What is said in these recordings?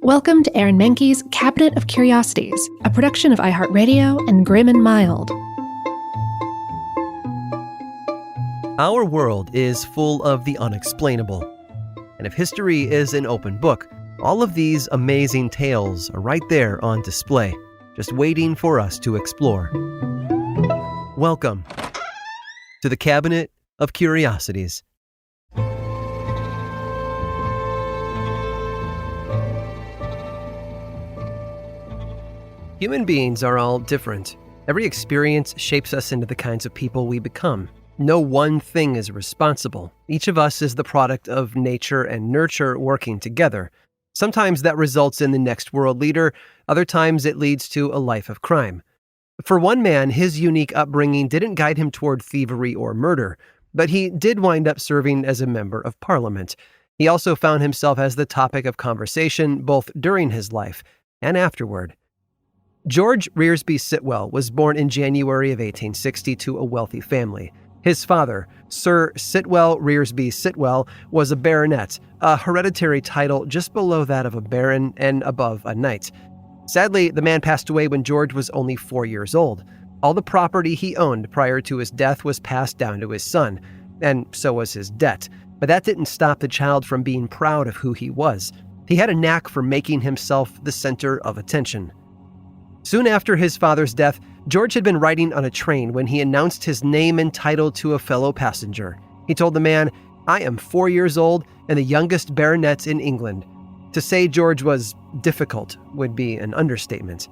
Welcome to Aaron Mahnke's Cabinet of Curiosities, a production of iHeartRadio and Grim and Mild. Our world is full of the unexplainable. And if history is an open book, all of these amazing tales are right there on display, just waiting for us to explore. Welcome to the Cabinet of Curiosities. Human beings are all different. Every experience shapes us into the kinds of people we become. No one thing is responsible. Each of us is the product of nature and nurture working together. Sometimes that results in the next world leader. Other times it leads to a life of crime. For one man, his unique upbringing didn't guide him toward thievery or murder, but he did wind up serving as a member of parliament. He also found himself as the topic of conversation both during his life and afterward. George Rearsby Sitwell was born in January of 1860 to a wealthy family. His father, Sir Sitwell Rearsby Sitwell, was a baronet, a hereditary title just below that of a baron and above a knight. Sadly, the man passed away when George was only 4 years old. All the property he owned prior to his death was passed down to his son, and so was his debt. But that didn't stop the child from being proud of who he was. He had a knack for making himself the center of attention. Soon after his father's death, George had been riding on a train when he announced his name and title to a fellow passenger. He told the man, "I am 4 years old and the youngest baronet in England." To say George was difficult would be an understatement.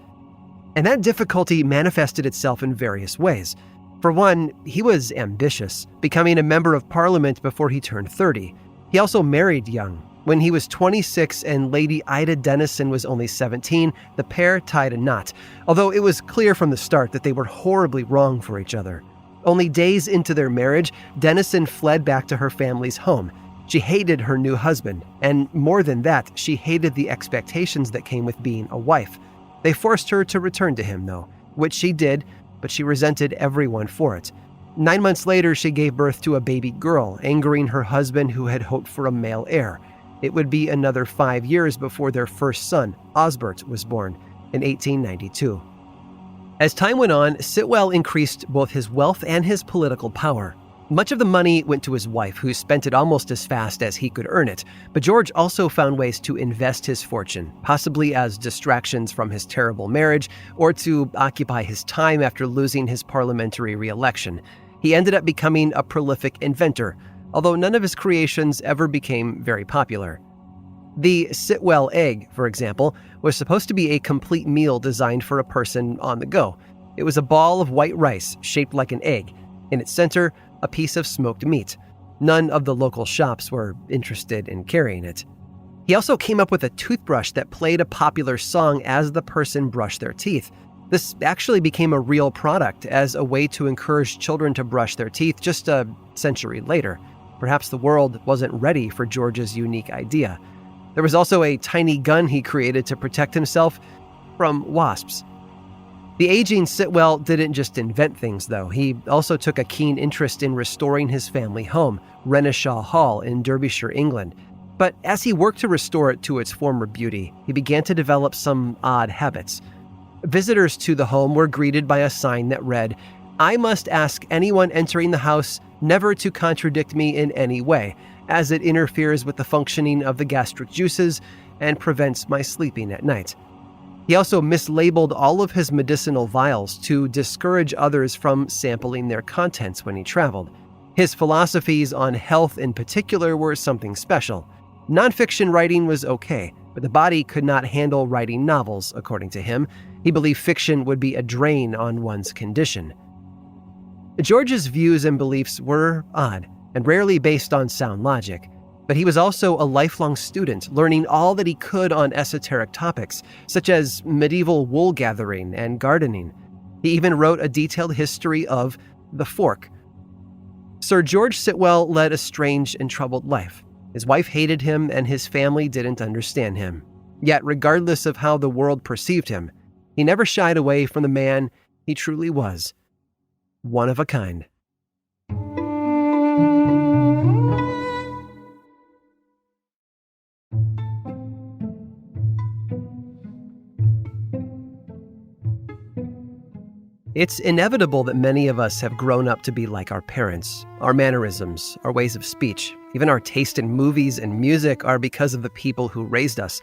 And that difficulty manifested itself in various ways. For one, he was ambitious, becoming a member of parliament before he turned 30. He also married young. When he was 26 and Lady Ida Denison was only 17, the pair tied a knot, although it was clear from the start that they were horribly wrong for each other. Only days into their marriage, Denison fled back to her family's home. She hated her new husband, and more than that, she hated the expectations that came with being a wife. They forced her to return to him, though, which she did, but she resented everyone for it. 9 months later, she gave birth to a baby girl, angering her husband who had hoped for a male heir. It would be another 5 years before their first son, Osbert, was born in 1892. As time went on, Sitwell increased both his wealth and his political power. Much of the money went to his wife, who spent it almost as fast as he could earn it. But George also found ways to invest his fortune, possibly as distractions from his terrible marriage or to occupy his time after losing his parliamentary re-election. He ended up becoming a prolific inventor, although none of his creations ever became very popular. The Sitwell egg, for example, was supposed to be a complete meal designed for a person on the go. It was a ball of white rice shaped like an egg. In its center, a piece of smoked meat. None of the local shops were interested in carrying it. He also came up with a toothbrush that played a popular song as the person brushed their teeth. This actually became a real product as a way to encourage children to brush their teeth just a century later. Perhaps the world wasn't ready for George's unique idea. There was also a tiny gun he created to protect himself from wasps. The aging Sitwell didn't just invent things, though. He also took a keen interest in restoring his family home, Renishaw Hall in Derbyshire, England. But as he worked to restore it to its former beauty, he began to develop some odd habits. Visitors to the home were greeted by a sign that read, "I must ask anyone entering the house never to contradict me in any way, as it interferes with the functioning of the gastric juices and prevents my sleeping at night." He also mislabeled all of his medicinal vials to discourage others from sampling their contents when he traveled. His philosophies on health in particular were something special. Nonfiction writing was okay, but the body could not handle writing novels, according to him. He believed fiction would be a drain on one's condition. George's views and beliefs were odd and rarely based on sound logic, but he was also a lifelong student, learning all that he could on esoteric topics, such as medieval wool gathering and gardening. He even wrote a detailed history of the fork. Sir George Sitwell led a strange and troubled life. His wife hated him and his family didn't understand him. Yet, regardless of how the world perceived him, he never shied away from the man he truly was. One of a kind. It's inevitable that many of us have grown up to be like our parents. Our mannerisms, our ways of speech, even our taste in movies and music are because of the people who raised us.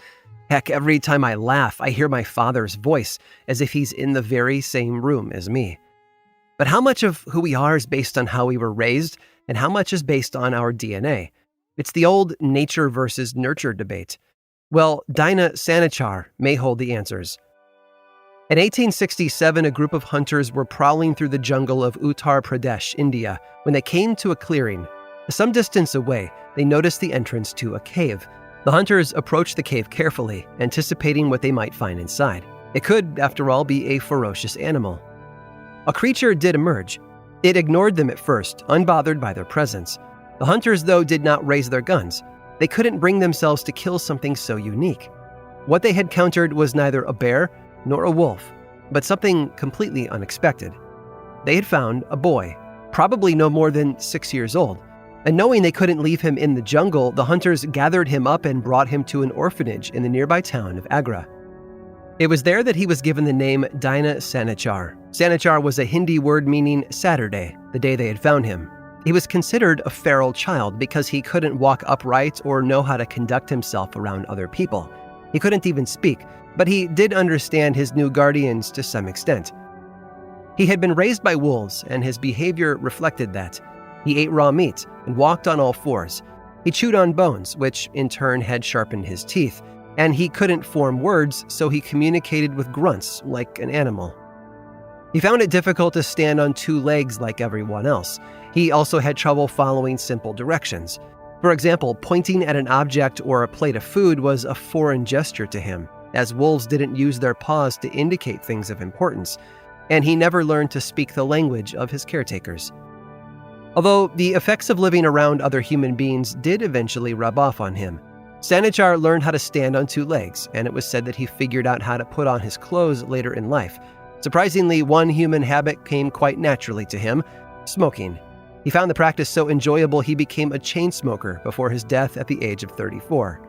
Heck, every time I laugh, I hear my father's voice as if he's in the very same room as me. But how much of who we are is based on how we were raised, and how much is based on our DNA? It's the old nature versus nurture debate. Well, Dinah Sanichar may hold the answers. In 1867, a group of hunters were prowling through the jungle of Uttar Pradesh, India. When they came to a clearing, some distance away, they noticed the entrance to a cave. The hunters approached the cave carefully, anticipating what they might find inside. It could, after all, be a ferocious animal. A creature did emerge. It ignored them at first, unbothered by their presence. The hunters, though, did not raise their guns. They couldn't bring themselves to kill something so unique. What they had countered was neither a bear nor a wolf, but something completely unexpected. They had found a boy, probably no more than 6 years old. And knowing they couldn't leave him in the jungle, the hunters gathered him up and brought him to an orphanage in the nearby town of Agra. It was there that he was given the name Dinah Sanichar. Sanichar was a Hindi word meaning Saturday, the day they had found him. He was considered a feral child because he couldn't walk upright or know how to conduct himself around other people. He couldn't even speak, but he did understand his new guardians to some extent. He had been raised by wolves, and his behavior reflected that. He ate raw meat and walked on all fours. He chewed on bones, which in turn had sharpened his teeth, and he couldn't form words, so he communicated with grunts like an animal. He found it difficult to stand on two legs like everyone else. He also had trouble following simple directions. For example, pointing at an object or a plate of food was a foreign gesture to him, as wolves didn't use their paws to indicate things of importance, and he never learned to speak the language of his caretakers. Although the effects of living around other human beings did eventually rub off on him, Sanichar learned how to stand on two legs, and it was said that he figured out how to put on his clothes later in life. Surprisingly, one human habit came quite naturally to him: smoking. He found the practice so enjoyable he became a chain smoker before his death at the age of 34.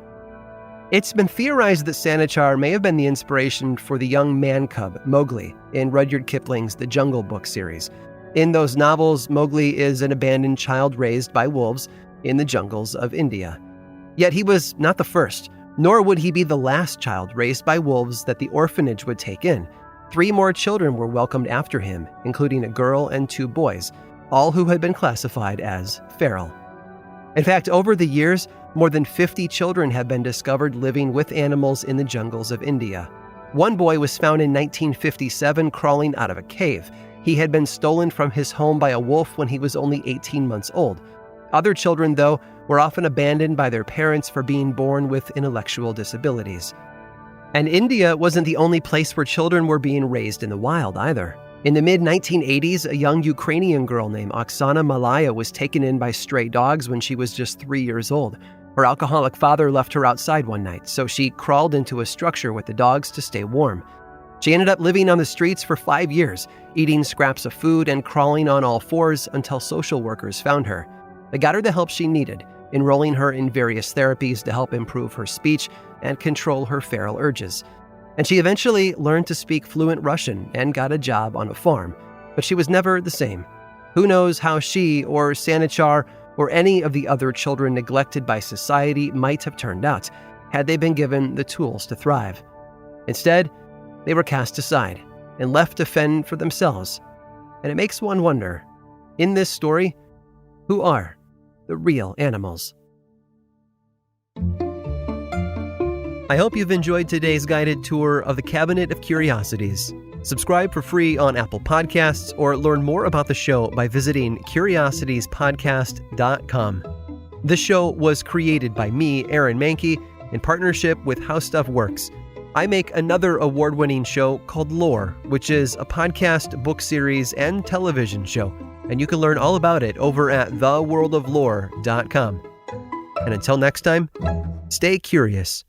It's been theorized that Sanichar may have been the inspiration for the young man cub, Mowgli, in Rudyard Kipling's The Jungle Book series. In those novels, Mowgli is an abandoned child raised by wolves in the jungles of India. Yet he was not the first, nor would he be the last child raised by wolves that the orphanage would take in. 3 more children were welcomed after him, including a girl and 2 boys, all who had been classified as feral. In fact, over the years, more than 50 children have been discovered living with animals in the jungles of India. One boy was found in 1957 crawling out of a cave. He had been stolen from his home by a wolf when he was only 18 months old. Other children, though, were often abandoned by their parents for being born with intellectual disabilities. And India wasn't the only place where children were being raised in the wild either. In the mid-1980s, a young Ukrainian girl named Oksana Malaya was taken in by stray dogs when she was just 3 years old. Her alcoholic father left her outside one night, so she crawled into a structure with the dogs to stay warm. She ended up living on the streets for 5 years, eating scraps of food and crawling on all fours until social workers found her. They got her the help she needed, enrolling her in various therapies to help improve her speech and control her feral urges. And she eventually learned to speak fluent Russian and got a job on a farm, but she was never the same. Who knows how she or Sanichar or any of the other children neglected by society might have turned out had they been given the tools to thrive. Instead, they were cast aside and left to fend for themselves. And it makes one wonder, in this story, who are the real animals? I hope you've enjoyed today's guided tour of the Cabinet of Curiosities. Subscribe for free on Apple Podcasts or learn more about the show by visiting curiositiespodcast.com. This show was created by me, Aaron Mahnke, in partnership with How Stuff Works. I make another award-winning show called Lore, which is a podcast, book series, and television show, and you can learn all about it over at theworldoflore.com. And until next time, stay curious.